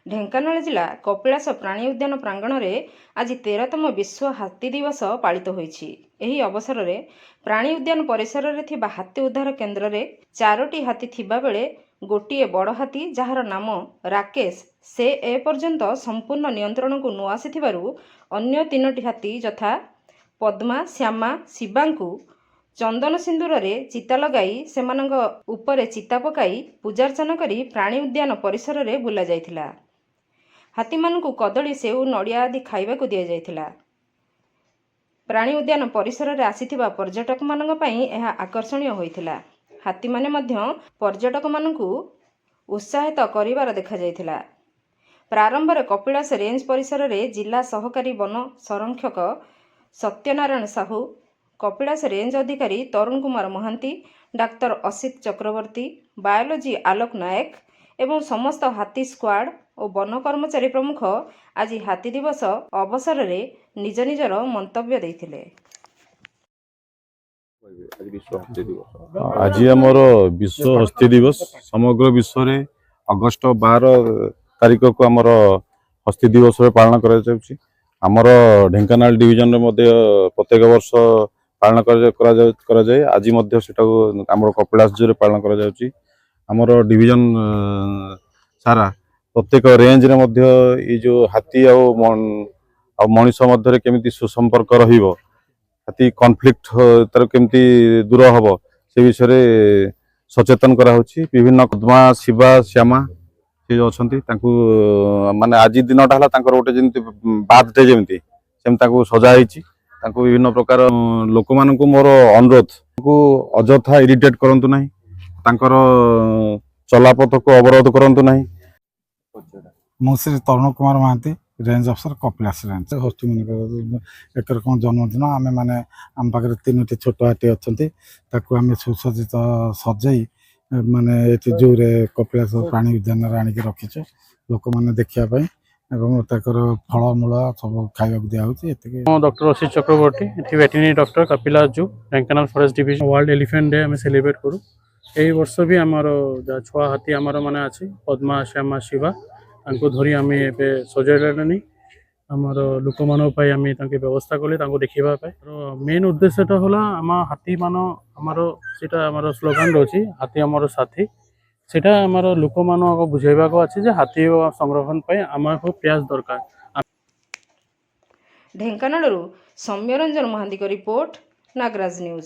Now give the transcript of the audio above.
ढेंकानाल जिला कपिलास प्राणी उद्यान प्रांगण में आज 13तम विश्व हाथी दिवस पालित होइछि। एही अवसर में प्राणी उद्यान परिसर में थिबा हाथी उद्धार केन्द्र में 4टी हाथी थिबा बेले गोटिए बड़ हाथी जार नाम राकेश से एपर्यंत संपूर्ण नियंत्रण को न आसीथिबारु अन्य 3टी हाथी यथा पद्मा, श्यामा, शिवांकु चंदन सिंदूर रे चिता लगाई सेमानंग उपरे चिता पकाई पूजार्चना करी प्राणी उद्यान परिसर में बुला जाइथिला। हाथी मानकु कदली सेउ नड़िया आदि खाइबाकु दिया जाइथिला। प्राणी उद्यान परिसर में आसीथिबा पर्यटक मानंग पई एहा आकर्षणीय होइथिला। हाथी माने मध्य पर्यटक मानकु उत्साहित करिवार देखा जाइथिला। प्रारंभ में कपिलास रेंज परिसर में जिला सहकारी वन संरक्षक सत्यनारायण साहू, कपिलास रेंज अधिकारी तरुण कुमार महांती, डाक्तर असित चक्रवर्ती, बायोलॉजी आलोक नायक एवं समस्त हाथी स्क्वाड और वन कर्मचारी प्रमुख आज हाथी दिवस अवसर में निज निजर मंतव्य देइथिले। आज आमर विश्व हस्ती दिवस समग्र विश्व में अगस्ट 12 तारिख को आमर हस्ती दिवस पालन कर ढेंकानाल डिविजन में प्रत्येक वर्ष पालन करा जाए। आज आमर कपिलास जो पालन कर डिविजन सारा प्रत्येक रेंज रे मध्य ये जो हाथी आ मनीष मध्य केमिति सुसंपर्क रहिबो, हाथी कॉन्फ्लिक्ट तार केमिति दूर हबो से विषय सचेतन करा होछि। विभिन्न पद्मा, शिवा, श्यामा से जो अछंती तांकु माने आज दिनटा हला तांकर गोटे जेमिति बर्थडे जेमिति सेम तांकु सजा हिची। तांकु विभिन्न प्रकार लोक मानकु मोर अनुरोध को अजथा इरिटेट करंतु नाही, तांकर चलापथ को अवरोध करंतु नाही। श्री तरुण कुमार महांती, रेंज अफसर कपिलास रेंज। हस्ती मन एक जन्मदिन आम मैंने आम पाखे 3टी छोट हाथी अच्छा आम सुसज्जित सजाई माने जू कपिलास प्राणी उद्यान आणिक रखीचु लोक मैंने देखापी फलमूल सब खावा दिया। डॉक्टर असित चक्रवर्ती वेटेरिनरी डॉक्टर कपिलास जू Dhenkanal forest division world elephant day आम सेलिब्रेट करूँ। यही वर्ष भी आमर छुआ हाथी आमर माने अच्छी पद्मा, श्यामा, शिवा धरी आम ए सजाइलानी आमर लोक मान व्यवस्था कले देखा मेन उद्देश्यटा हला आम हाथी मान आमर सीटा आमर स्लोगान रही हाथी आमर साथी सेटा आमर लोक मान बुझेबा को अच्छे जे हाथी संरक्षण पे आमको प्रयास दरकार। Dhenkanal Soumyaranjan Mahanti report, Nagaraj news.